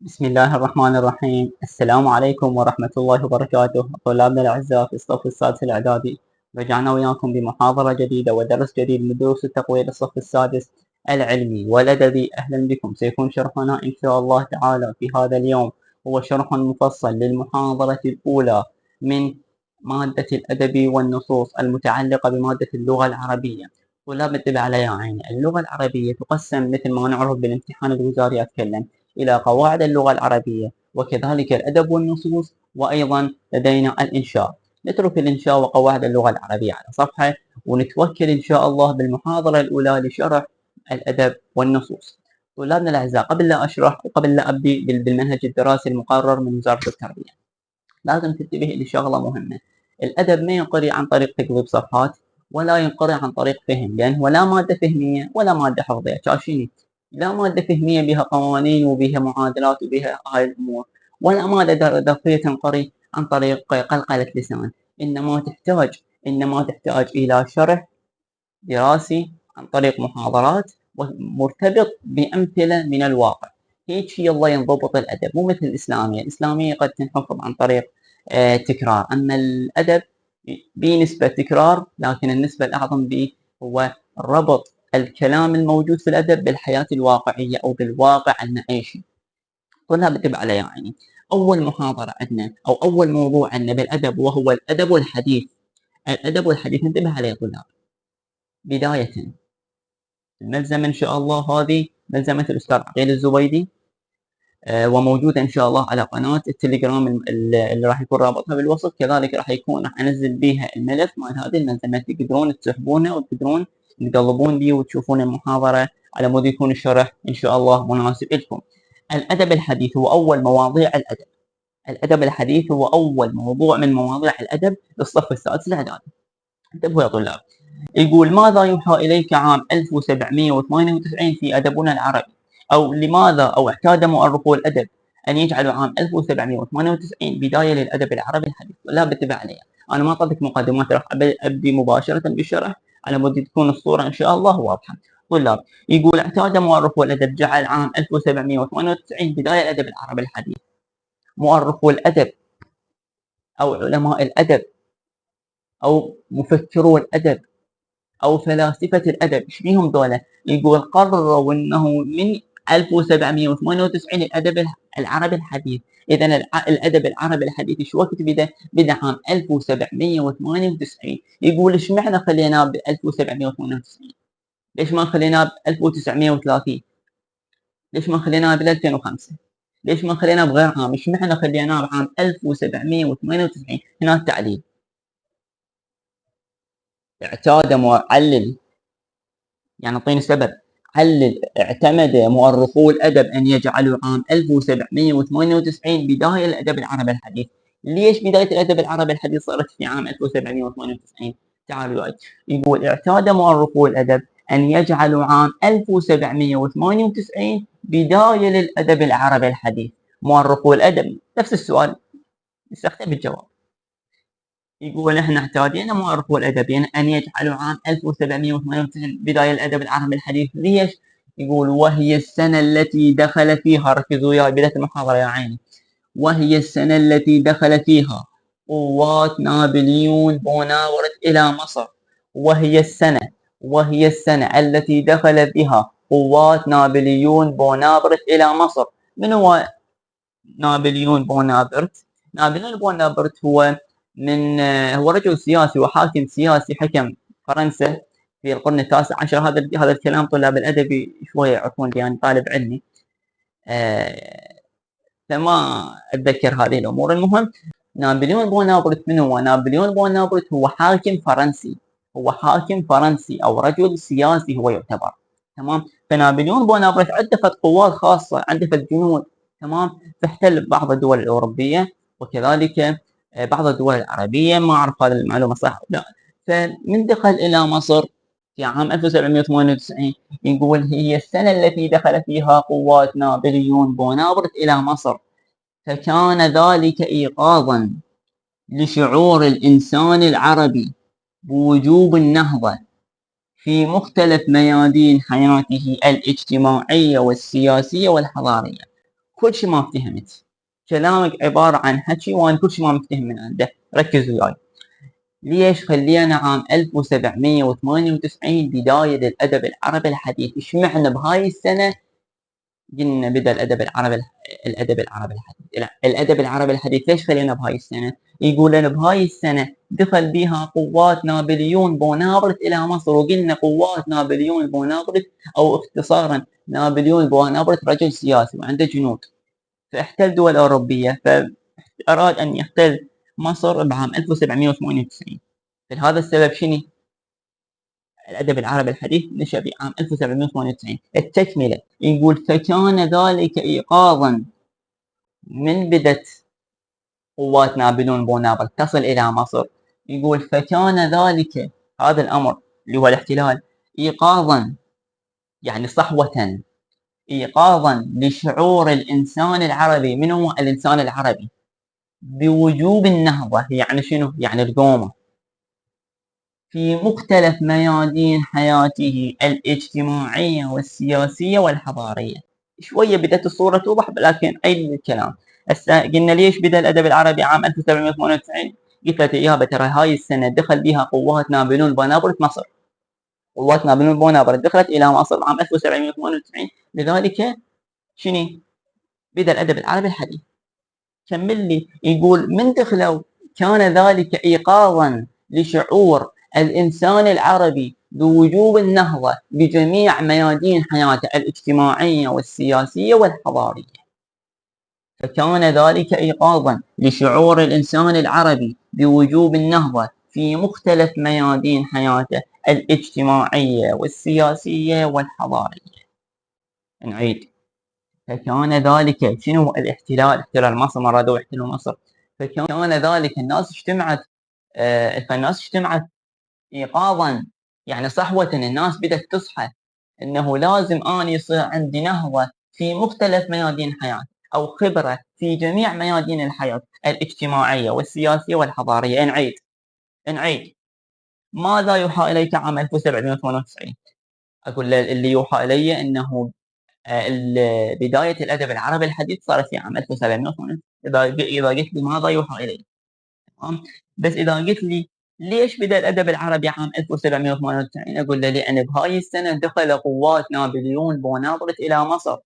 بسم الله الرحمن الرحيم. السلام عليكم ورحمة الله وبركاته. طلابنا الأعزاء في الصف السادس الإعدادي، رجعنا وياكم بمحاضرة جديدة ودرس جديد من دروس التقوية للصف السادس العلمي والأدبي. أهلا بكم. سيكون شرحنا إن شاء الله تعالى في هذا اليوم هو شرح مفصل للمحاضرة الأولى من مادة الأدب والنصوص المتعلقة بمادة اللغة العربية. طلاب انتبه على يا عيني، اللغة العربية تقسم مثل ما نعرف بالامتحان الوزاري أتكلم إلى قواعد اللغة العربية، وكذلك الأدب والنصوص، وأيضا لدينا الإنشاء. نترك الإنشاء وقواعد اللغة العربية على صفحة، ونتوكل إن شاء الله بالمحاضرة الأولى لشرح الأدب والنصوص. طلابنا الأعزاء، قبل لا أشرح وقبل لا أبدي بالمنهج الدراسي المقرر من وزارة التربية، لازم تنتبه لشغلة مهمة. الأدب ما ينقري عن طريق تقليب صفحات، ولا ينقري عن طريق فهم، لأنه لا مادة فهمية ولا مادة حفظية. شاشيني، لا مادة فهمية بها قوانين وبها معادلات وبها هاي الأمور، ولا مادة درسية تنقري عن طريق قلقلة لسان. إنما تحتاج إلى شرح دراسي عن طريق محاضرات ومرتبط بأمثلة من الواقع. هيك الله ينضبط الأدب، مو مثل الإسلامية قد تنحفظ عن طريق تكرار، أما الأدب بنسبة تكرار، لكن النسبة الأعظم به هو ربط الكلام الموجود في الأدب بالحياة الواقعية أو بالواقع المعيشي. كلها بتبقى على يعني. أول محاضرة عندنا أو أول موضوع عندنا بالأدب وهو الأدب الحديث. الأدب الحديث انتبه عليه طلاب. بداية، الملزمة إن شاء الله هذه ملزمة الأستاذ عقيل الزبيدي، وموجودة إن شاء الله على قناة التليجرام اللي راح يكون رابطها بالوصف. كذلك راح أنزل بيها الملف مال هذه الملزمة، تقدرون تسحبونه وتقدرون تقلبون بيه وتشوفون المحاضرة على مود يكون الشرح إن شاء الله مناسب لكم. الأدب الحديث هو أول مواضيع الأدب. الأدب الحديث هو أول موضوع من مواضيع الأدب للصف السادس الإعدادي. انتبهوا يا طلاب. يقول: ماذا يوحى إليك عام 1798 في أدبنا العربي؟ أو لماذا أو اعتاد مؤرخو الأدب أن يجعلوا عام 1798 بداية للأدب العربي الحديث؟ لا بتبع عليها، أنا ما أعطيتك مقدمات، راح أبدي مباشرة بالشرح على مود تكون الصورة إن شاء الله واضحة. طلاب، يقول: اعتاد مؤرخو الأدب جعل عام 1798 بداية الأدب العربي الحديث. مؤرخو الأدب أو علماء الأدب أو مفكرو الأدب او فلاسفه الادب، ايش بيهم ذولا؟ يقول قرروا انه من 1798 الادب العربي الحديث. اذا الادب العربي الحديث شو وقت بدا؟ بدا عام 1798. يقول ايش معنى خليناه ب 1798؟ ليش ما خليناه ب 1930؟ ليش ما خليناه ب 2005؟ ليش ما خليناه بغير عام؟ ايش معنى خليناه بعام 1798؟ هنا التعليل. اعتاد معلل، يعني اعطيني سبب. اعتمد مؤرخو الادب ان يجعلوا عام 1798 بدايه للادب العربي الحديث. ليش بدايه الادب العربي الحديث صارت في عام 1798؟ تعالوا وياي. يقول: اعتاد مؤرخو الادب ان يجعلوا عام 1798 بدايه للادب العربي الحديث. مؤرخو الادب نفس السؤال، نستخدم الجواب. يقول: احنا اعتادينا مؤرخو الادب ان يجعلوا عام 1798 بدايه الادب العربي الحديث. ليش؟ يقول: وهي السنه التي دخل فيها، ركزوا وياي بدايه المحاضره يا عيني، وهي السنه التي دخل فيها قوات نابليون بونابرت الى مصر. وهي السنه التي دخل فيها قوات نابليون بونابرت الى مصر. من هو نابليون بونابرت؟ نابليون بونابرت هو رجل سياسي وحاكم سياسي، حكم فرنسا في القرن التاسع عشر. هذا الكلام طلاب الادبي شويه يعرفون لي، يعني طالب علمي، فما اتذكر هذه الامور. المهم، نابليون بونابرت من هو؟ نابليون بونابرت هو حاكم فرنسي او رجل سياسي هو يعتبر. تمام. فنابليون بونابرت عندفت قوات خاصه، عندفت جنود. تمام. فاحتل بعض الدول الاوروبيه وكذلك بعض الدول العربيه، ما اعرف هذه المعلومه صح او لا. فمن دخل الى مصر في عام 1798، يقول: هي السنه التي دخل فيها قوات نابليون بونابرت الى مصر، فكان ذلك ايقاظا لشعور الانسان العربي بوجوب النهضه في مختلف ميادين حياته الاجتماعيه والسياسيه والحضاريه. كل شيء ما افتهمت، كلامك عبارة عن حكي وأنا كل شيء ما مفتهم من عنده، ركز وياي. ليش خلينا عام 1798 بداية للأدب العربي الحديث؟ إيش معنى بهاي السنة قلنا بدأ الأدب العربي الحديث؟ الأدب العربي الحديث ليش خلينا بهاي السنة؟ يقول لنا بهاي السنة دخل بها قوات نابليون بونابرت إلى مصر، وقلنا قوات نابليون بونابرت أو اختصارا نابليون بونابرت رجل سياسي وعنده جنود، فاحتل دول أوروبية، فأراد أن يحتل مصر بعام 1798. لهذا السبب شنو؟ الأدب العربي الحديث نشأ في عام 1798. التكملة يقول فكان ذلك إيقاظا من بدت قوات نابليون بونابرت تصل إلى مصر. يقول فكان ذلك، هذا الأمر اللي هو الاحتلال، إيقاظا يعني صحوة، إيقاظا لشعور الإنسان العربي. من هو الإنسان العربي؟ بوجوب النهضة، يعني شنو؟ يعني القومة في مختلف ميادين حياته الاجتماعية والسياسية والحضارية. شوية بدأت الصورة توضح، لكن أي الكلام. هسه قلنا ليش بدأ الأدب العربي عام 1798؟ قلت لك إجابة ترى هاي السنة دخل بها قوات نابليون بونابرت مصر. قوات نابليون بونابرت دخلت إلى مصر عام 1798، لذلك شنو؟ بدأ الأدب العربي الحديث. كمل لي، يقول من دخلوا كان ذلك إيقاظا لشعور الإنسان العربي بوجوب النهضة بجميع ميادين حياته الاجتماعية والسياسية والحضارية. فكان ذلك إيقاظا لشعور الإنسان العربي بوجوب النهضة في مختلف ميادين حياته الاجتماعية والسياسية والحضارية. نعيد، فكان ذلك شنو؟ الاحتلال، احتلال مصر، ما رادوا يحتلوا مصر. فكان ذلك الناس اجتمعت، فالناس اجتمعت ايقاظا يعني صحوة، الناس بدأت تصحى انه لازم اني يصير عندي نهضة في مختلف ميادين حياتي، او خبرة في جميع ميادين الحياة الاجتماعية والسياسية والحضارية. نعيد ماذا يوحى اليك عام 1798؟ اقول اللي يوحى الي انه بداية الأدب العربي الحديث صارت في عام 1798. إذا قلت لي ماذا يوحى إلي؟ تمام. بس إذا قلت لي ليش بدأ الأدب العربي عام 1798؟ أقول له لأن بهاي السنة دخل قوات نابليون بونابرت إلى مصر،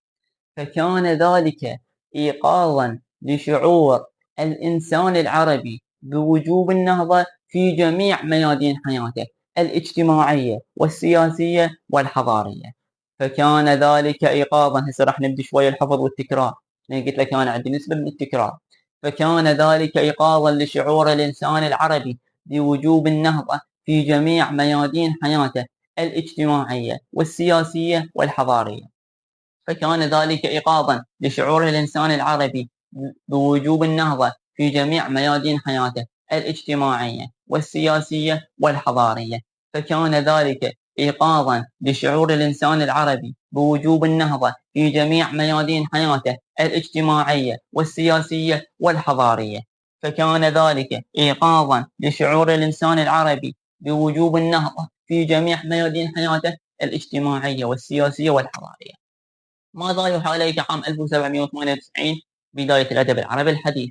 فكان ذلك إيقاظا لشعور الإنسان العربي بوجوب النهضة في جميع ميادين حياته الاجتماعية والسياسية والحضارية. فكان ذلك إيقاظا. هسه راح نبدي شوية الحفظ والتكرار، لأن قلت لك أنا عندي نسبة من التكرار. فكان ذلك إيقاظا لشعور الإنسان العربي بوجوب النهضة في جميع ميادين حياته الاجتماعية والسياسية والحضارية. فكان ذلك إيقاظا لشعور الإنسان العربي بوجوب النهضة في جميع ميادين حياته الاجتماعية والسياسية والحضارية. فكان ذلك إيقاظا لشعور الإنسان العربي بوجوب النهضة في جميع ميادين حياته الاجتماعية والسياسية والحضارية. فكان ذلك إيقاظا لشعور الإنسان العربي بوجوب النهضة في جميع ميادين حياته الاجتماعية والسياسية والحضارية. ماذا يوحى إليك عام 1798 بداية الأدب العربي الحديث؟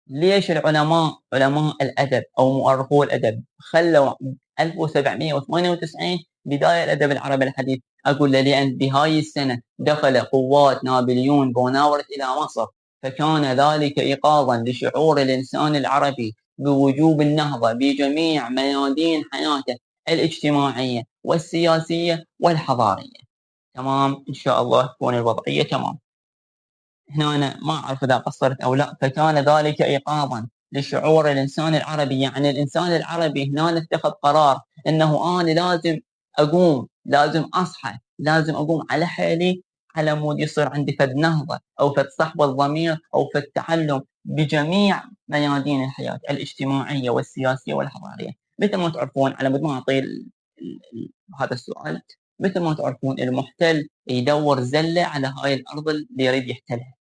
ليش العلماء، علماء الأدب أو مؤرخو الأدب، خلوا 1798 بداية الأدب العربي الحديث؟ أقول له لأن بهاي السنة دخل قوات نابليون بونابرت إلى مصر، فكان ذلك إيقاظا لشعور الإنسان العربي بوجوب النهضة بجميع ميادين حياته الاجتماعية والسياسية والحضارية. تمام، ان شاء الله تكون الوضعيه تمام. هنا أنا ما اعرف اذا قصرت او لا. فكان ذلك ايقاظا لشعور الانسان العربي، يعني الانسان العربي هنا اتخذ قرار انه انا لازم اقوم، لازم اصحى، لازم اقوم على حالي على مود يصير عندي فد نهضه او فد صحوه الضمير او فد تعلم بجميع ميادين الحياه الاجتماعيه والسياسيه والحضاريه. مثل ما تعرفون، على مود ما اعطي هذا السؤال، مثل ما تعرفون المحتل يدور زله على هاي الارض اللي يريد يحتلها.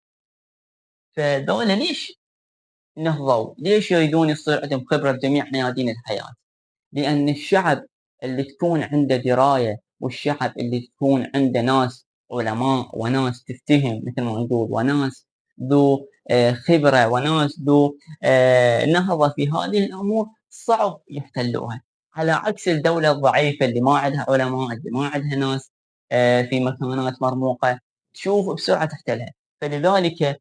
فذولا ليش نهضوا؟ ليش يريدون يصير عندهم خبره بجميع ميادين الحياه؟ لان الشعب اللي تكون عنده درايه، والشعب اللي تكون عنده ناس علماء وناس تفتهم مثل ما نقول، وناس ذو خبرة، وناس ذو نهضة في هذه الأمور صعب يحتلوها، على عكس الدولة الضعيفة اللي ما عندها علماء، اللي ما عندها ناس في مكانات مرموقة، تشوف بسرعة تحتلها. فلذلك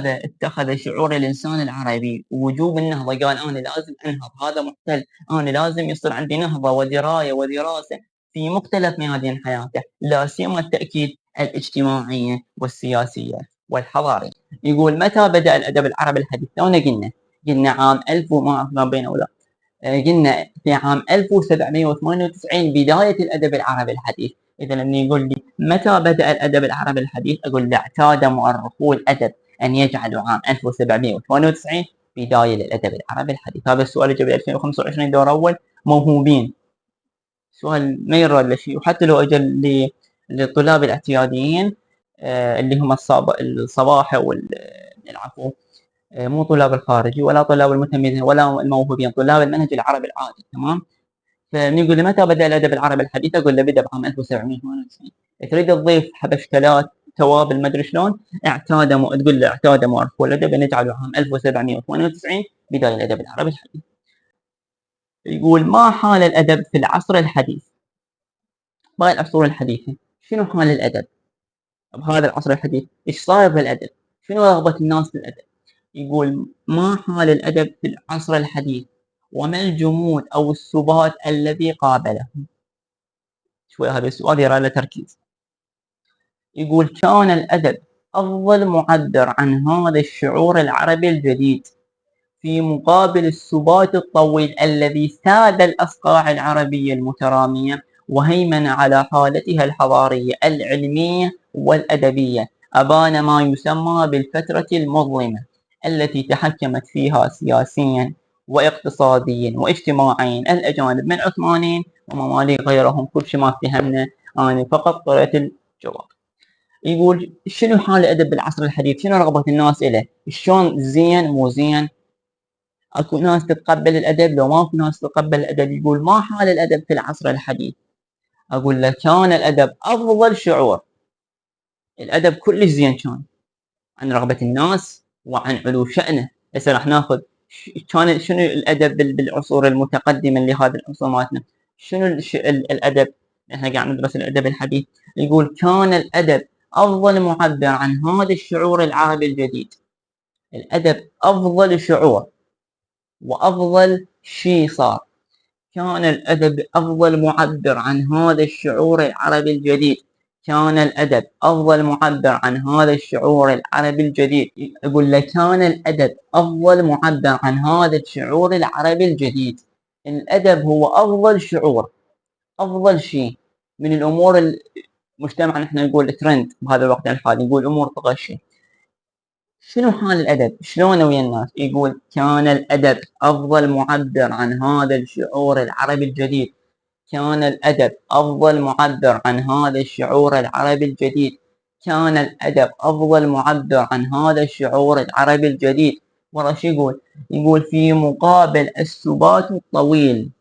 اتخذ شعور الإنسان العربي وجوب النهضة، قال أنا لازم أنهض، هذا محتل، أنا لازم يصير عندي نهضة ودراية ودراسة في مختلف ميادين حياته، لا سيما التأكيد الاجتماعية والسياسية والحضارية. يقول متى بدأ الأدب العربي الحديث؟ تونا قلنا عام 1000 وما أعرف ما بين أولا، قلنا في عام 1798 بداية الأدب العربي الحديث. إذا لما يقول لي متى بدأ الأدب العربي الحديث، أقول له اعتاد مؤرخو الأدب أن يجعلوا عام 1798 بداية للأدب العربي الحديث. هذا السؤال جاء ب 2025 دور أول، موهوبين، سؤال ما يراد لشيء. وحتى لو أجل للطلاب الاعتياديين اللي هم الصباحة والعفو، مو طلاب الخارجي ولا طلاب المتميزين ولا الموهوبين، طلاب المنهج العربي العادي. تمام. فنقول لي متى بدأ الأدب العربي الحديث، أقول له بدأ بعام 1798. تريد تضيف حبشتلات توابل ما أدري شلون، تقول له اعتاد مؤرخو الأدب نجعله عام 1798 بداية الأدب العربي الحديث. يقول ما حال الأدب في العصر الحديث؟ باقي العصور الحديثة شنو حال الأدب بهذا العصر الحديث؟ ايش صاير بالأدب؟ شنو رغبة الناس بالأدب؟ يقول ما حال الأدب في العصر الحديث وما الجمود أو السبات الذي قابله؟ شوي هذا السؤال يرى له تركيز. يقول كان الأدب أفضل معبر عن هذا الشعور العربي الجديد في مقابل السبات الطويل الذي ساد الأصقاع العربية المترامية وهيمن على حالتها الحضارية العلمية والأدبية، أبان ما يسمى بالفترة المظلمة التي تحكمت فيها سياسيا واقتصاديا واجتماعيا الأجانب من عثمانيين ومماليك غيرهم. كل شيء ما فهمنا، أنا فقط قرأت الجواب. يقول شنو حال الأدب بالعصر الحديث؟ شنو رغبة الناس إليه؟ شلون زين مو زين؟ اكو ناس تتقبل الادب لو ماكو ناس تتقبل الادب. يقول ما حال الادب في العصر الحديث؟ اقول له كان الادب افضل شعور، الادب كلش زين كان عن رغبه الناس وعن علو شانه. هسه راح ناخذ كان شنو الادب بالعصور المتقدمه اللي هذه العصور مالتنا، شنو الادب، احنا قاعد ندرس الادب الحديث. يقول كان الادب افضل معبر عن هذا الشعور العربي الجديد، الادب افضل شعور وافضل شيء صار. كان الأدب أفضل معبر عن هذا الشعور العربي الجديد، كان الأدب أفضل معبر عن هذا الشعور العربي الجديد. يقول لك كان الأدب أفضل معبر عن هذا الشعور العربي الجديد. الأدب هو أفضل شعور، أفضل شيء من الأمور المجتمع نحن نقول ترند بهذا الوقت الحالي، نقول أمور تغشي. شنو حال الأدب؟ شلونه ويا الناس؟ يقول كان الأدب أفضل معبر عن هذا الشعور العربي الجديد، كان الأدب أفضل معبر عن هذا الشعور العربي الجديد، كان الأدب أفضل معبر عن هذا الشعور العربي الجديد. ورا شو يقول؟ يقول في مقابل السبات الطويل.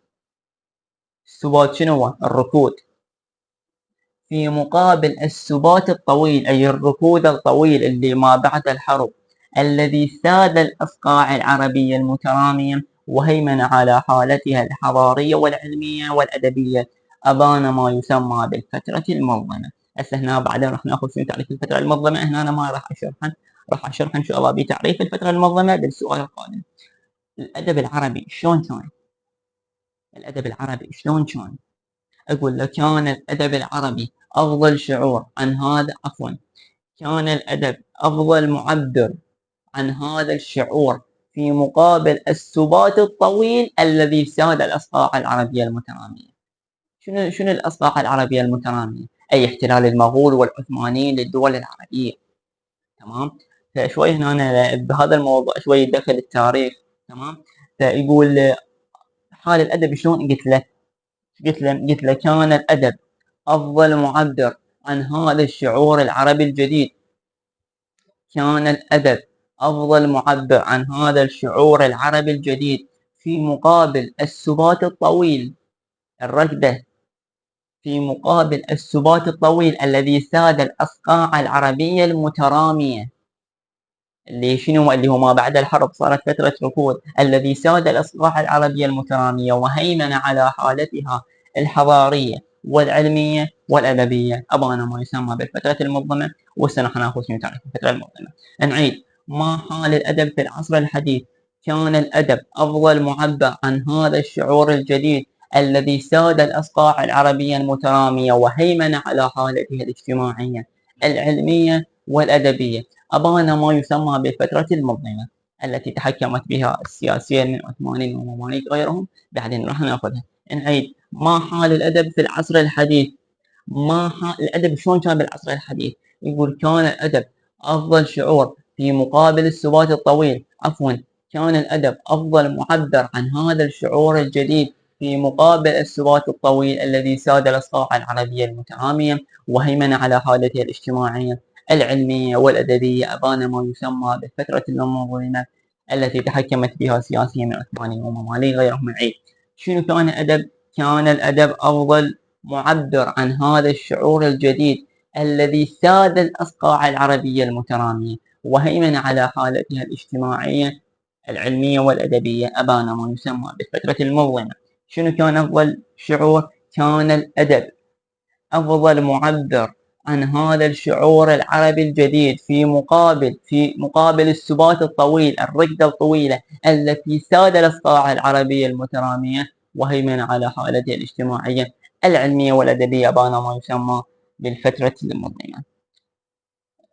السبات شنو هو؟ الركود. في مقابل السبات الطويل أي الركود الطويل اللي ما بعد الحرب، الذي ساد الأصقاع العربية المترامية وهيمن على حالتها الحضارية والعلمية والأدبية، أبان ما يسمى بالفترة المظلمة. هسه هنا بعدين راح ناخذ شنو تعريف الفترة المظلمة، هنا أنا ما راح أشرحها، راح أشرح إن شاء الله بتعريف الفترة المظلمة بالسؤال القادم. الأدب العربي شلون كان؟ الأدب العربي شلون كان؟ أقول لك كان الأدب العربي أفضل شعور عن هذا، عفوا، كان الأدب أفضل معبر عن هذا الشعور في مقابل السبات الطويل الذي ساد الأصقاع العربية المترامية. شنو الأصقاع العربية المترامية؟ أي احتلال المغول والعثمانيين للدول العربية. تمام. فشوي هنا بهذا الموضوع شوي دخل التاريخ. تمام. فيقول حال الأدب شلون؟ قلت له كان الأدب أفضل معبر عن هذا الشعور العربي الجديد، كان الأدب أفضل معبر عن هذا الشعور العربي الجديد في مقابل السبات الطويل، الركدة في مقابل السبات الطويل الذي ساد الأصقاع العربية المترامية. اللي شنو؟ اللي هو ما بعد الحرب، صارت فترة ركود، الذي ساد الأصقاع العربية المترامية وهيمن على حالتها الحضارية والعلمية والأدبية، أبانا ما يسمى بالفترة المظلمة. وهسه نحن ناخذ شنو تعرف الفترة المظلمة. نعيد: ما حال الأدب في العصر الحديث؟ كان الأدب أفضل معبر عن هذا الشعور الجديد الذي ساد الأصقاع العربية المترامية وهيمن على حالته الاجتماعية العلمية والأدبية، أبان ما يسمى بالفترة المظلمة التي تحكمت بها السياسيين من عثمانيين ومماليك غيرهم. بعدين راح ناخذها. نعيد: ما حال الأدب في العصر الحديث؟ ما حال الأدب شلون كان بالعصر الحديث؟ يقول: كان الأدب أفضل شعور في مقابل السبات الطويل، عفوا، كان الأدب أفضل معبر عن هذا الشعور الجديد في مقابل السبات الطويل الذي ساد الأصقاع العربية المتعامية وهيمن على حالته الاجتماعية العلمية والأدبية، أبان ما يسمى بالفترة المظلمة التي تحكمت بها سياسيين من عثمانيين ومماليك غيرهم. العيد: شنو كان الأدب؟ كان الأدب أفضل معبر عن هذا الشعور الجديد الذي ساد الأصقاع العربية المترامية وهيمن على حالتها الاجتماعية العلمية والأدبية، أبان ما يسمى بالفترة المظلمة. شنو كان أفضل شعور؟ كان الأدب أفضل معبر عن هذا الشعور العربي الجديد في مقابل السبات الطويل، الركدة الطويلة التي ساد الأصقاع العربية المترامية وهيمن على حالته الاجتماعية العلمية والأدبية، بان ما يسمى بالفترة المظلمة.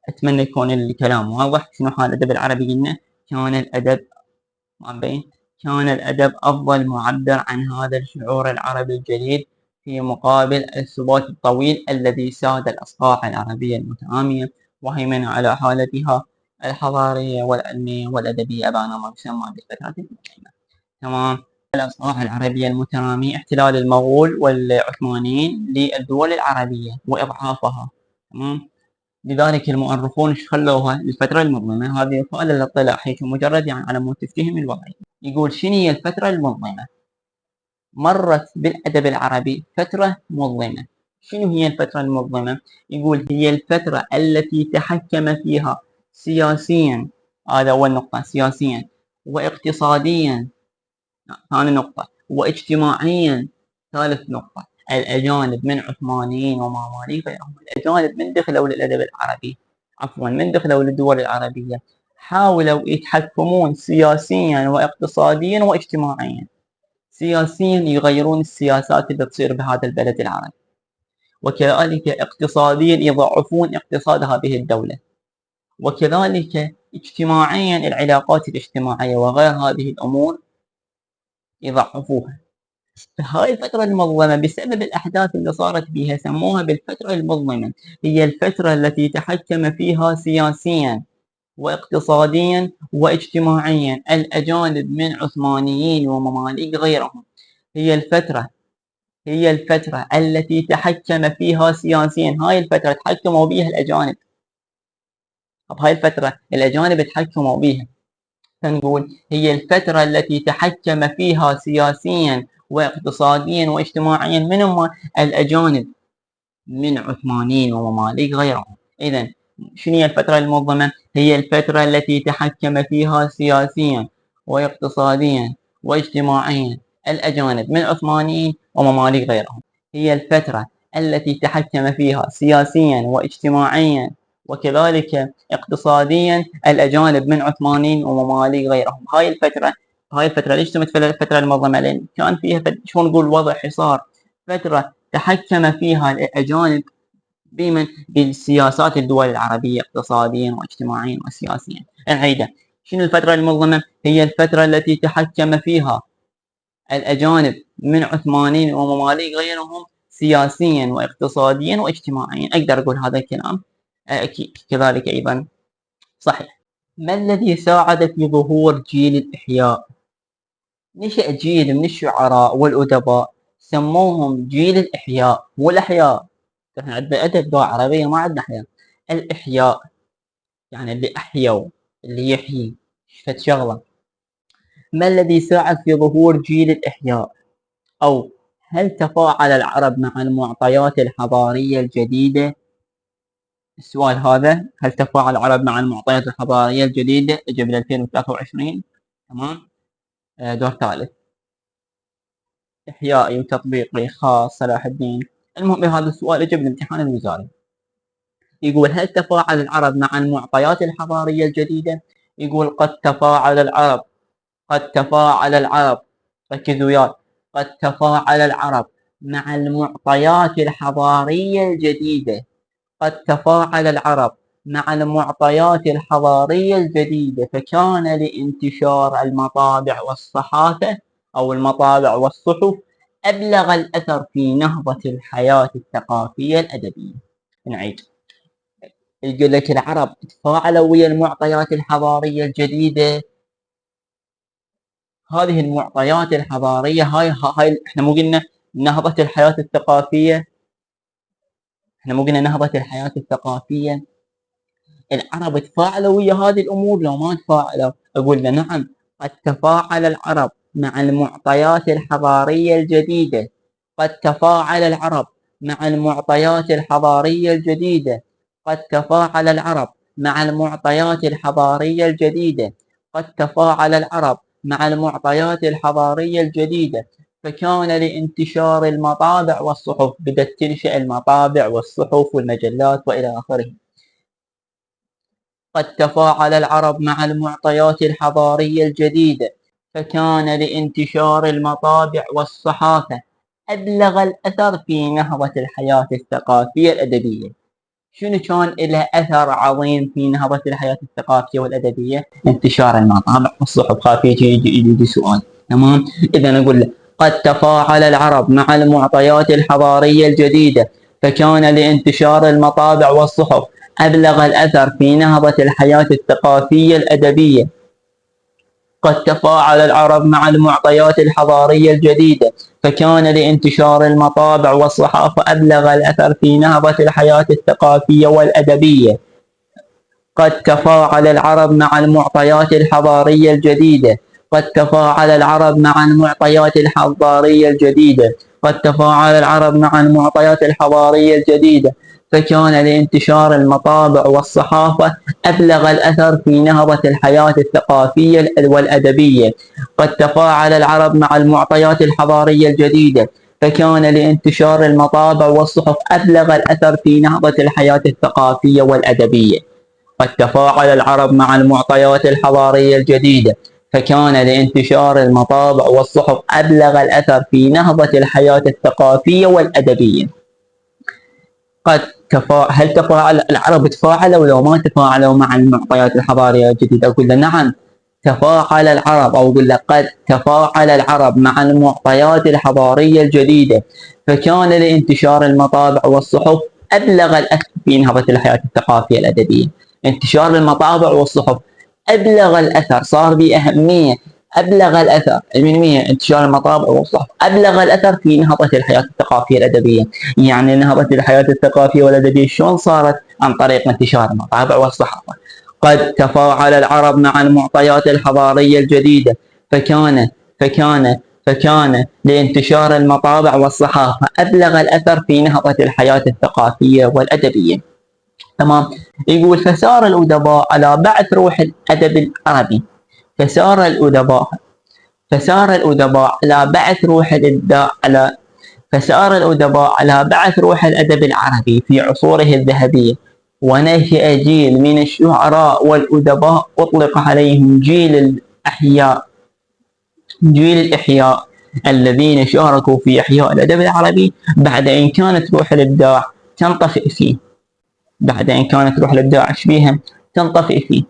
أتمنى يكون الكلام واضح. شنو حال الأدب العربي؟ قلنا كان الأدب ما بين كان الأدب أفضل معبر عن هذا الشعور العربي الجديد في مقابل السبات الطويل الذي ساد الأصقاع العربية المتعامية وهيمن على حالتها الحضارية والعلمية والأدبية، أبان ما يسمى بالفترة المظلمة. تمام. الأصقاع العربية المترامية: احتلال المغول والعثمانيين للدول العربية وإضعافها. تمام. لذلك المؤرخون ايش خلوها الفترة المظلمة؟ هذه سؤال للاطلاع هيك مجرد يعني على مود تفتهم الوضع. يقول: شنو هي الفترة المظلمة؟ مرت بالأدب العربي فترة مظلمة. شنو هي الفترة المظلمة؟ يقول: هي الفترة التي تحكم فيها سياسيا، هذا أول نقطة، سياسيا واقتصاديا، ثاني نقطة، واجتماعيا، ثالث نقطة، الأجانب من عثمانيين ومماليك غيرهم. الأجانب من دخلوا للأدب العربي، عفوا من دخلوا للدول العربية، حاولوا يتحكمون سياسيا واقتصاديا واجتماعيا. سياسيا يغيرون السياسات اللي تصير بهذا البلد العربي، وكذلك اقتصاديا يضعفون اقتصاد هذه الدولة، وكذلك اجتماعيا العلاقات الاجتماعية وغير هذه الأمور يضعفوها. فهاي الفترة المظلمة بسبب الأحداث اللي صارت بها سموها بالفترة المظلمة. هي الفترة التي تحكم فيها سياسيا واقتصاديا واجتماعيا الأجانب من عثمانيين ومماليك غيرهم. هي الفترة التي تحكم فيها سياسيا، هاي الفترة تحكموا بها الأجانب. طب هاي الفترة الأجانب تحكموا بها، فنقول هي الفترة التي تحكم فيها سياسيا واقتصاديا واجتماعيا من هم؟ الأجانب من عثمانيين ومماليك غيرهم. إذا شنو هي الفترة المنظمة؟ هي الفترة التي تحكم فيها سياسيا واقتصاديا واجتماعيا الأجانب من عثمانيين ومماليك غيرهم. هي الفترة التي تحكم فيها سياسيا واجتماعيا وكذلك اقتصاديا الأجانب من عثمانيين ومماليك غيرهم. هاي الفترة ليش سمت الفترة المنظمة؟ لأن كان فيها شلون نقول وضع حصار، فترة تحكم فيها الأجانب بمن؟ بالسياسات الدول العربية اقتصاديا واجتماعيا وسياسيا. نعيدها: شنو الفترة المظلمة؟ هي الفترة التي تحكم فيها الأجانب من عثمانيين ومماليك غيرهم سياسيا واقتصاديا واجتماعيا. أقدر أقول هذا الكلام؟ أكيد كذلك أيضا صحيح. ما الذي ساعد في ظهور جيل الإحياء؟ نشأ جيل من الشعراء والأدباء سموهم جيل الإحياء. مو الأحياء، احنا عندنا أدب لغة عربية، ما عندنا أحياء. الإحياء يعني اللي أحيوا، اللي يحيي فد شغلة. ما الذي ساعد في ظهور جيل الإحياء؟ أو هل تفاعل العرب مع المعطيات الحضارية الجديدة؟ السؤال هذا، هل تفاعل العرب مع المعطيات الحضارية الجديدة؟ اجى بال 2023. تمام. دور ثالث، إحيائي وتطبيقي خاص صلاح الدين. المهم بهذا السؤال اجى بالامتحان الوزاري. يقول هل تفاعل العرب مع المعطيات الحضارية الجديدة؟ يقول قد تفاعل العرب، قد تفاعل العرب، ركزوا وياي، قد تفاعل العرب مع المعطيات الحضارية الجديدة، قد تفاعل العرب مع المعطيات الحضارية الجديدة، فكان لانتشار المطابع والصحافة أو المطابع والصحف أبلغ الأثر في نهضة الحياة الثقافية الأدبية. نعيد، يقول لك العرب تفاعلوا ويا المعطيات الحضارية الجديدة. هذه المعطيات الحضارية هاي احنا مو قلنا نهضة الحياة الثقافية؟ احنا مو قلنا نهضة الحياة الثقافية؟ العرب تفاعلوا ويا هذه الامور لو ما تفاعلوا؟ اقول له نعم، قد تفاعل العرب مع المعطيات الحضارية الجديدة، قد تفاعل العرب مع المعطيات الحضارية الجديدة، قد تفاعل العرب مع المعطيات الحضارية الجديدة، قد تفاعل العرب مع المعطيات الحضارية الجديدة، فكان لانتشار المطابع والصحف، بدأت تنشأ المطابع والصحف والمجلات وإلى آخره. قد تفاعل العرب مع المعطيات الحضارية الجديدة، فكان لانتشار المطابع والصحافة أبلغ الأثر في نهضة الحياة الثقافية الأدبية. شنو كان له أثر عظيم في نهضة الحياة الثقافية والأدبية؟ انتشار المطابع والصحف. خاف يجي سؤال. تمام. إذا نقول له قد تفاعل العرب مع المعطيات الحضارية الجديدة، فكان لانتشار المطابع والصحف أبلغ الأثر في نهضة الحياة الثقافية الأدبية. قد تفاعل العرب مع المعطيات الحضارية الجديدة، فكان لانتشار المطابع والصحافة أبلغ الأثر في نهضة الحياة الثقافية والأدبية. قد تفاعل العرب مع المعطيات الحضارية الجديدة، قد تفاعل العرب مع المعطيات الحضارية الجديدة، قد تفاعل العرب مع المعطيات الحضارية الجديدة، فكان لانتشار المطابع والصحافة أبلغ الأثر في نهضة الحياة الثقافية والأدبية. قد تفاعل العرب مع المعطيات الحضارية الجديدة، فكان لانتشار المطابع والصحف أبلغ الأثر في نهضة الحياة الثقافية والأدبية. قد تفاعل العرب مع المعطيات الحضارية الجديدة، فكان لانتشار المطابع والصحف أبلغ الأثر في نهضة الحياة الثقافية والأدبية. هل تفاعل العرب تفاعلوا ولو ما تفاعلوا مع المعطيات الحضارية الجديدة؟ أقول له نعم، تفاعل العرب، أو أقول له قد تفاعل العرب مع المعطيات الحضارية الجديدة، فكان لانتشار المطابع والصحف أبلغ الأثر في نهضة الحياة الثقافية الأدبية. انتشار المطابع والصحف أبلغ الأثر، صار بأهمية، أبلغ الأثر علميا. انتشار المطابع والصحف أبلغ الأثر في نهضة الحياة الثقافية الأدبية. يعني نهضة الحياة الثقافية والأدبية شلون صارت؟ عن طريق انتشار المطابع والصحافة. قد تفاعل العرب مع المعطيات الحضارية الجديدة، فكان لانتشار المطابع والصحافة أبلغ الأثر في نهضة الحياة الثقافية والأدبية. تمام. يقول فسار الأدباء على بعث روح الأدب العربي، فسار الأدباء على بعث روح الإبداع فسار الأدباء على بعث روح الأدب العربي في عصوره الذهبية، ونشأ جيل من الشعراء والأدباء أطلق عليهم جيل الإحياء الذين شاركوا في إحياء الأدب العربي بعد أن كانت روح الإبداع تنطفئ فيه. تنطفئ فيه.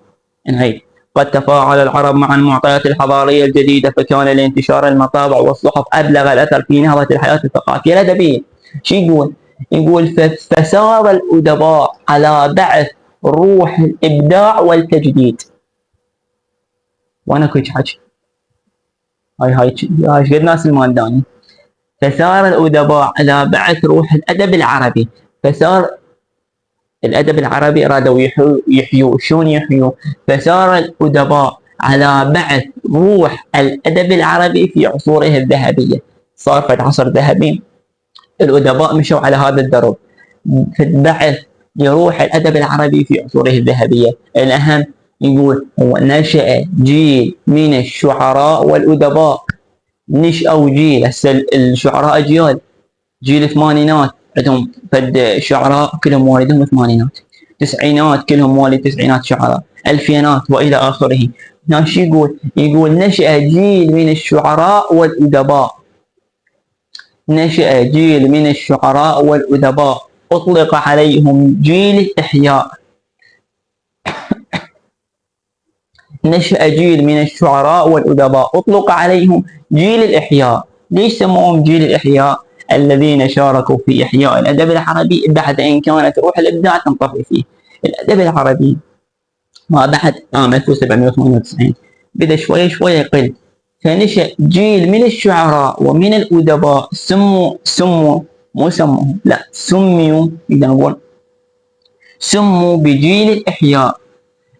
نعيد. قد تفاعل العرب مع المعطيات الحضارية الجديدة، فكان لانتشار المطابع والصحف أبلغ الأثر في نهضة الحياة الثقافية الأدبية. شو يقول فسار الأدباء على بعث روح الإبداع والتجديد. وأنا كنت حكي هاي قد ناس المالداني. فسار الأدباء على بعث روح الأدب العربي. فسار الأدب العربي أرادوا يحيوا. شلون يحيوا؟ فسار الأدباء على بعث روح الأدب العربي في عصوره الذهبية. صار فد عصر ذهبي، الأدباء مشوا على هذا الدرب في البحث لروح الأدب العربي في عصوره الذهبية. الأهم يقول هو نشأ جيل من الشعراء والأدباء. نشأوا جيل، هسه الشعراء أجيال، جيل الثمانينات عندهم فد شعراء كلهم مواليدهم الثمانينات، تسعينات كلهم مواليد تسعينات شعراء، ألفينات وإلى آخره. هنا شو يقول؟ يقول نشأ جيل من الشعراء والأدباء. نشأ جيل من الشعراء والأدباء أطلق عليهم جيل الإحياء. نشأ جيل من الشعراء والأدباء أطلق عليهم جيل الإحياء. ليش سموهم جيل الإحياء؟ الذين شاركوا في إحياء الأدب العربي بعد أن كانت روح الإبداع تنطفئ فيه. الأدب العربي ما بعد عام 1798 بدأ شوية شوية يقل، فنشأ جيل من الشعراء ومن الأدباء سموا مو سموهم، لا سميوا، نقول سموا بجيل الإحياء،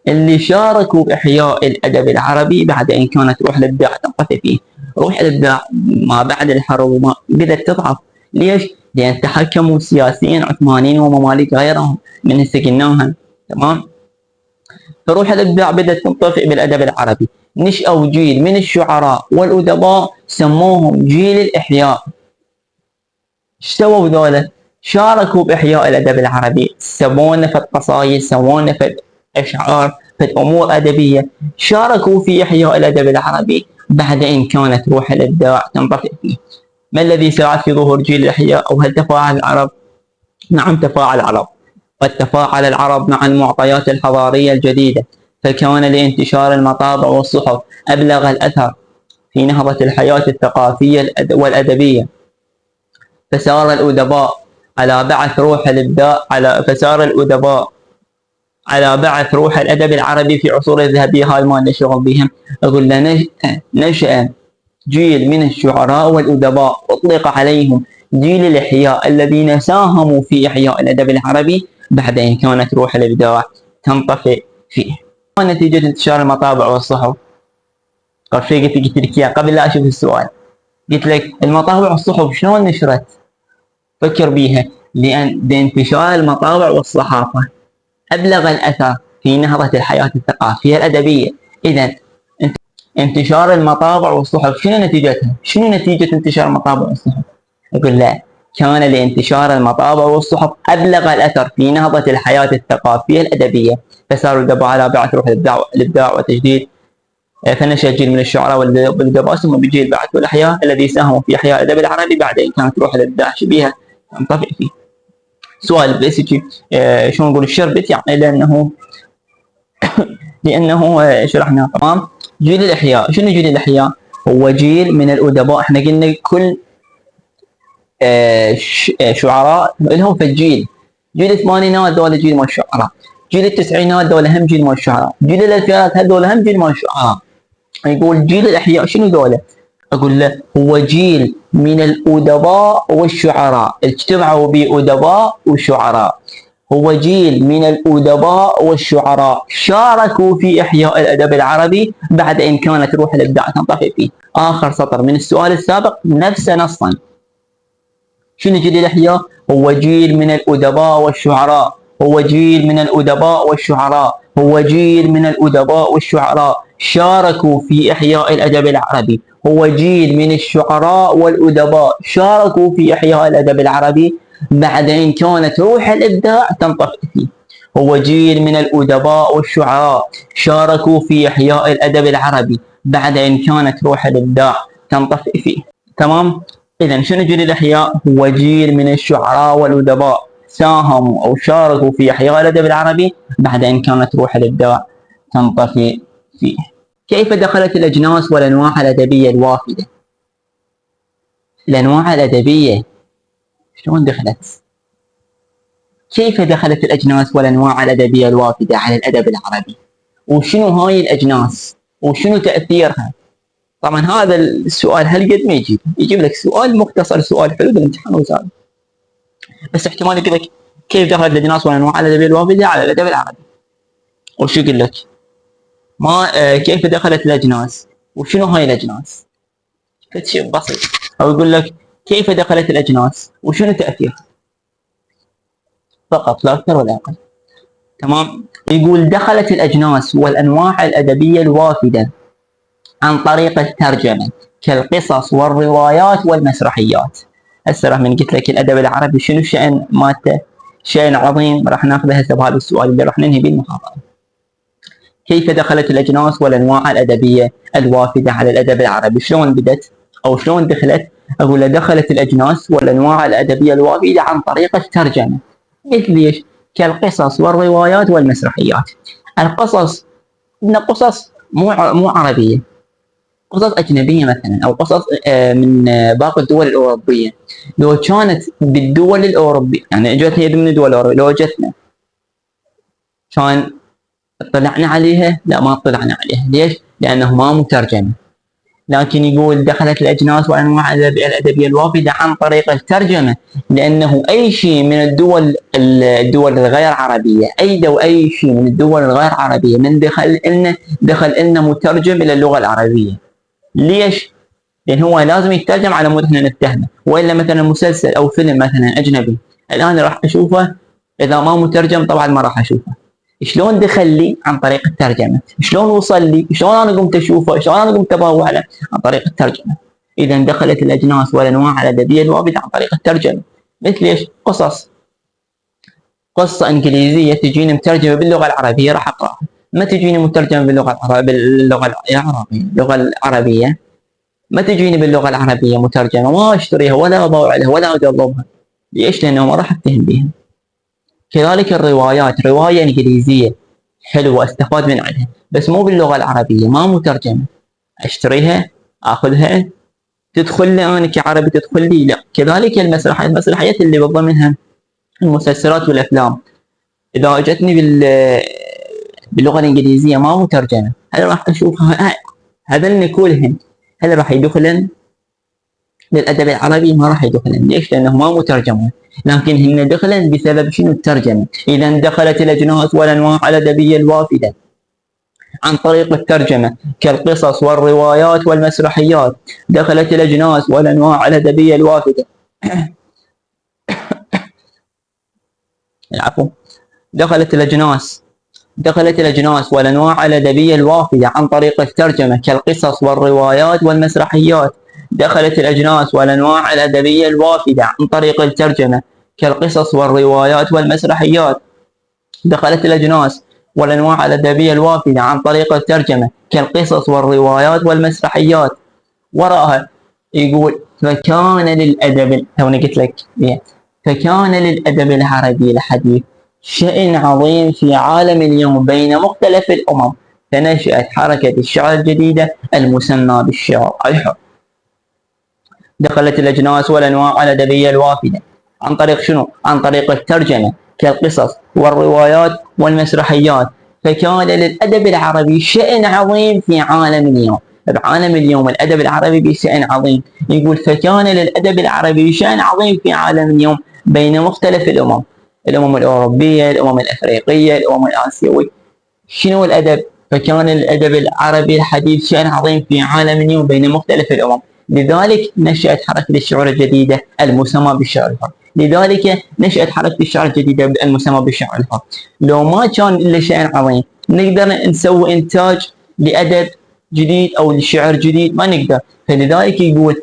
اللي شاركوا بإحياء الأدب العربي بعد أن كانت روح الإبداع تنطفئ فيه. روح الإبداع ما بعد الحرب بدأت تضعف. ليش؟ لأن تحكموا سياسيين عثمانيين ومماليك غيرهم من هسه قلناها، تمام؟ فروح الإبداع بدأت تنطفئ بالأدب العربي. نشأوا جيل من الشعراء والأدباء سموهم جيل الإحياء. ايش سووا ذولا؟ شاركوا بإحياء الأدب العربي، سوونا فد قصايد، سوونا فد أشعار، فد أمور أدبية، شاركوا في إحياء الأدب العربي بعد أن كانت روح الإبداع تنطفئ فيه. ما الذي ساعد في ظهور جيل الإحياء؟ أو هل تفاعل العرب؟ نعم تفاعل العرب. قد تفاعل العرب مع المعطيات الحضارية الجديدة، فكان لانتشار المطابع والصحف أبلغ الأثر في نهضة الحياة الثقافية والأدبية. فسار الأدباء على بعث روح الإبداع على بعث روح الأدب العربي في عصور الذهبية. هاي ما لنا شغل بهم. أقول نشأ جيل من الشعراء والأدباء أطلق عليهم جيل الإحياء الذين ساهموا في إحياء الأدب العربي بعد أن كانت روح الإبداع تنطفئ فيه. نتيجة انتشار المطابع والصحف. قلت لك إياه قبل لا أشوف السؤال، قلت لك المطابع والصحف شلون نشرت؟ فكر بيها. لأن بانتشار المطابع والصحافة أبلغ الأثر في نهضة الحياة الثقافية الأدبية. إذا انتشار المطابع والصحف شنو نتيجتها؟ شنو نتيجة انتشار المطابع والصحف؟ أقول لا، كان لانتشار المطابع والصحف أبلغ الأثر في نهضة الحياة الثقافية الأدبية. فسار الأدباء على بعث روح الإبداع والتجديد. فنشأ جيل من الشعراء والأدباء سموا بجيل البعث والإحياء الذي ساهموا في إحياء الأدب العربي بعد أن كانت روح الإبداع شبيهة تنطفئ فيه. سؤال بيسكي شلون نقول الشربت يعني لأنه شرحنا تمام. جيل الإحياء، شنو جيل الإحياء؟ هو جيل من الأدباء. احنا قلنا كل شعراء لهم في الجيل. جيل الثمانينات ذولا جيل مال الشعراء، جيل التسعينات ذولا هم جيل مال الشعراء، جيل الألفينات هذول هم جيل مال الشعراء. يقول جيل الإحياء شنو ذولا؟ أقول له هو جيل من الأدباء والشعراء، اجتمعوا بأدباء وشعراء. هو جيل من الأدباء والشعراء شاركوا في إحياء الأدب العربي بعد أن كانت روح الإبداع تنطفئ فيه. آخر سطر من السؤال السابق نفسه نصا. شنو جيل الإحياء؟ هو جيل من الأدباء والشعراء، هو جيل من الأدباء والشعراء، هو جيل من الأدباء والشعراء شاركوا في إحياء الأدب العربي. هو جيل من الشعراء والأدباء شاركوا في إحياء الأدب العربي بعد أن كانت روح الإبداع تنطفئ فيه. هو جيل من الأدباء والشعراء شاركوا في إحياء الأدب العربي بعد أن كانت روح الإبداع تنطفئ فيه. تمام؟ إذا شنو جيل الإحياء؟ هو جيل من الشعراء والأدباء ساهموا أو شاركوا في إحياء الأدب العربي بعد أن كانت روح الإبداع تنطفئ فيه. كيف دخلت الأجناس والأنواع الأدبية الوافدة؟ الأنواع الأدبية شلون دخلت؟ كيف دخلت الأجناس والأنواع الأدبية الوافدة على الأدب العربي؟ وشنو هاي الأجناس؟ وشنو تأثيرها؟ طبعا هذا السؤال هالقد ما يجيب لك سؤال مختصر، سؤال حلو بالامتحان وزاد، بس احتمال يقول لك كيف دخلت الأجناس والأنواع الأدبية الوافدة على الأدب العربي؟ وشو يقول لك؟ ما كيف دخلت الأجناس؟ وشنو هاي الأجناس؟ فشي بسيط. أو يقول لك كيف دخلت الأجناس وشنو تأثيرها، فقط لا أكثر ولا أقل. تمام. يقول دخلت الأجناس والأنواع الأدبية الوافدة عن طريق الترجمة كالقصص والروايات والمسرحيات. هسه راح من قلت لك الأدب العربي شنو الشأن مالته، شأن عظيم، راح ناخذه هسه بهذا السؤال اللي راح ننهي به المحاضرة. كيف دخلت الأجناس والأنواع الأدبية الوافدة على الأدب العربي؟ شلون بدت أو شلون دخلت؟ أقول دخلت الأجناس والأنواع الأدبية الوافدة عن طريق الترجمة. قلت ليش؟ كالقصص والروايات والمسرحيات. القصص، إن قصص مو عربية، قصص أجنبية مثلا، أو قصص من باقي الدول الأوروبية. لو كانت بالدول الأوروبية، يعني اجت هي ضمن الدول الأوروبية، لو اجتنا كان اطلعنا عليها؟ لا، ما اطلعنا عليها. ليش؟ لأنه ما مترجمة. لكن يقول دخلت الأجناس وأنواع الأدبية الوافدة عن طريق الترجمة، لأنه أي شيء من الدول الغير عربية، أي شيء من الدول الغير عربية من دخل لنا مترجم إلى اللغة العربية. ليش؟ لأن هو لازم يترجم على مود احنا نفتهمه، وإلا مثلا مسلسل أو فيلم مثلا أجنبي الآن راح أشوفه، إذا ما مترجم طبعا ما راح أشوفه. شلون دخل لي؟ عن طريق الترجمة. شلون وصل لي؟ شلون أنا قمت أشوفه؟ شلون أنا قمت أباوع له؟ عن طريق الترجمة. إذا دخلت الأجناس والأنواع الأدبية الوافدة عن طريق الترجمة. مثل إيش؟ قصة إنجليزية تجيني مترجمة باللغة العربية راح أقرأها، ما تجيني مترجمة باللغة العربية ما تجيني باللغة العربية مترجمة، ما أشتريها ولا أباوع لها ولا أقلبها. ليش؟ لأنه ما راح أفتهم بها. كذلك الروايات، رواية إنجليزية حلوة استفاد من عندها، بس مو باللغة العربية، ما مترجمة، أشتريها أخذها تدخل لي أنا كعربي تدخل لي؟ لا. كذلك المسرحيات اللي بضمنها المسلسلات والأفلام، إذا أجتني باللغة الإنجليزية ما مترجمة، هل راح أشوفها؟ هذا كلهن هل راح يدخلن للأدب العربي؟ ما راح يدخلن. ليش؟ لأنه ما مترجمون، لكن هن دخلن بسبب شنو؟ الترجمة. إذا دخلت الأجناس والأنواع الأدبية الوافدة عن طريق الترجمة كالقصص والروايات والمسرحيات. دخلت الأجناس والأنواع الأدبية الوافدة العفو. دخلت الأجناس والأنواع الأدبية الوافدة عن طريق الترجمة كالقصص والروايات والمسرحيات. دخلت الأجناس والأنواع الأدبية الوافدة عن طريق الترجمة كالقصص والروايات والمسرحيات. دخلت الأجناس والأنواع الأدبية الوافدة عن طريق الترجمة كالقصص والروايات والمسرحيات. وراءها يقول فكان للأدب العربي الحديث شأن عظيم في عالم اليوم بين مختلف الأمم، فنشأت حركة الشعر الجديدة المسمى بالشعر الحر. دخلت الأجناس والأنواع الأدبية الوافدة عن طريق شنو؟ عن طريق الترجمة كالقصص والروايات والمسرحيات. فكان للأدب العربي شأن عظيم في عالم اليوم. بعالم اليوم الأدب العربي بشأن عظيم. يقول فكان للأدب العربي شأن عظيم في عالم اليوم بين مختلف الأمم، الأمم الأوروبية، الأمم الأفريقية، الأمم الآسيوية. شنو الأدب؟ فكان الأدب العربي الحديث شأن عظيم في عالم اليوم بين مختلف الأمم. لذلك نشأت حركة الشعر الجديدة المسمى بالشعر الحر. لو ما كان إلا شأن عظيم نقدر نسوي إنتاج لأدب جديد أو لشعر جديد؟ ما نقدر. فلذلك يقول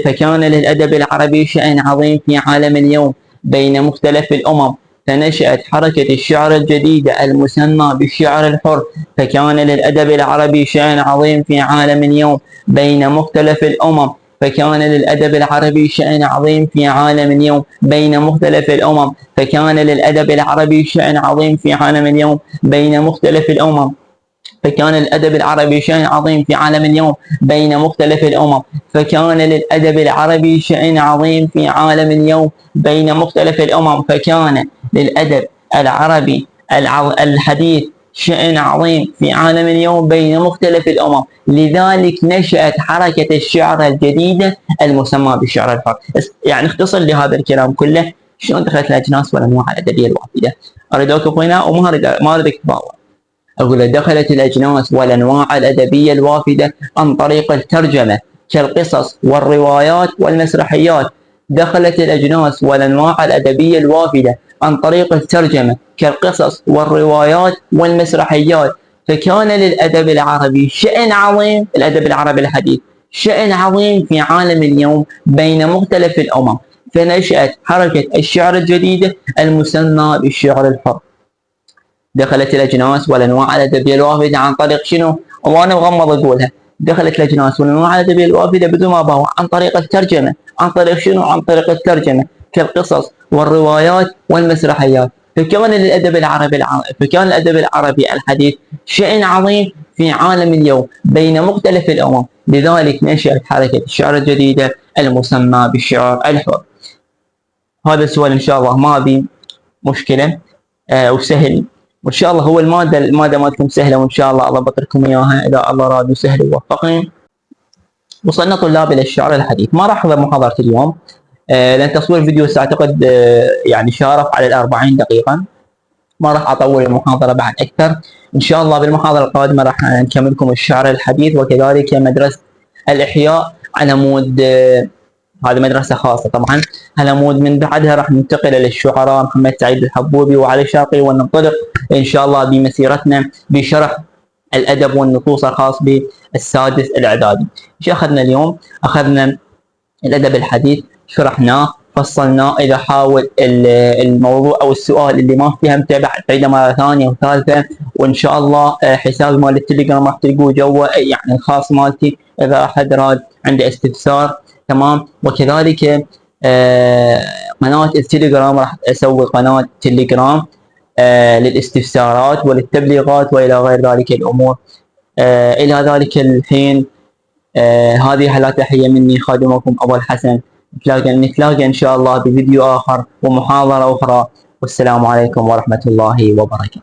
فكان للأدب العربي شأن عظيم في عالم اليوم بين مختلف الأمم، فنشأت حركة الشعر الجديدة المسمى بالشعر الحر. فكان للأدب العربي شأن عظيم في عالم اليوم بين مختلف الأمم. فكان للأدب العربي شأن عظيم في عالم اليوم بين مختلف الأمم. فكان للأدب العربي شأن عظيم في عالم اليوم بين مختلف الأمم. فكان للأدب العربي شأن عظيم في عالم اليوم بين مختلف الأمم. فكان للأدب العربي شأن عظيم في عالم اليوم بين مختلف الأمم. فكان للأدب العربي الحديث شأن عظيم في عالم اليوم بين مختلف الأمم. لذلك نشأت حركة الشعر الجديدة المسمى بالشعر الحر. يعني اختصر لهذا الكلام كله شلون دخلت الأجناس والأنواع الأدبية الوافدة. أريد أوقف هنا وما أريد أتباوع. أقول دخلت الأجناس والأنواع الأدبية الوافدة عن طريق الترجمة كالقصص والروايات والمسرحيات. دخلت الأجناس والأنواع الأدبية الوافدة عن طريق الترجمة كالقصص والروايات والمسرحيات. فكان للأدب العربي شأن عظيم، الأدب العربي الحديث شأن عظيم في عالم اليوم بين مختلف الأمم. فنشأت حركة الشعر الجديدة المسمى بالشعر الحر. دخلت الأجناس والأنواع الأدبية الوافدة عن طريق شنو؟ وأنا مغمض أقولها. دخلت الأجناس والأنواع الأدبية الوافدة بدون ما بهوى عن طريق الترجمة. عن طريق شنو؟ عن طريق الترجمة كالقصص والروايات والمسرحيات. فكان الأدب العربي الحديث شأن عظيم في عالم اليوم بين مختلف الأمم. لذلك نشأت حركة الشعر الجديدة المسمى بالشعر الحر. هذا السؤال إن شاء الله ما بي مشكلة وسهل، وان شاء الله هو الماده مالتكم سهله، وان شاء الله اضبط لكم اياها اذا الله راد وسهل ووفقني. وصلنا طلاب الى الشعر الحديث. ما راح احضر محاضره اليوم لان تصوير الفيديو ساعتقد يعني شارف على 40 دقيقه. ما راح اطول المحاضره بعد اكثر. ان شاء الله بالمحاضره القادمه راح نكمل لكم الشعر الحديث وكذلك مدرسه الاحياء على مود هذه مدرسة خاصة طبعا. على مود من بعدها راح ننتقل للشعراء محمد سعيد الحبوبي وعلي شاقي، وننطلق إن شاء الله بمسيرتنا بشرح الأدب والنصوص الخاص بالسادس الإعدادي. إيش أخذنا اليوم؟ أخذنا الأدب الحديث، شرحناه فصلناه. إذا حاول الموضوع أو السؤال اللي ما فهمته تعيده مرة ثانية وثالثة. وإن شاء الله حسابي مال التليجرام راح تلقوه جوا، يعني الخاص مالتي، إذا أحد راد عنده استفسار تمام. وكذلك قناة التليجرام راح اسوي قناة تليجرام للاستفسارات وللتبليغات والى غير ذلك الامور. الى ذلك الحين هذه حلا تحية مني خادمكم ابو الحسن. نتلاقى ان شاء الله بفيديو اخر ومحاضرة اخرى، والسلام عليكم ورحمة الله وبركاته.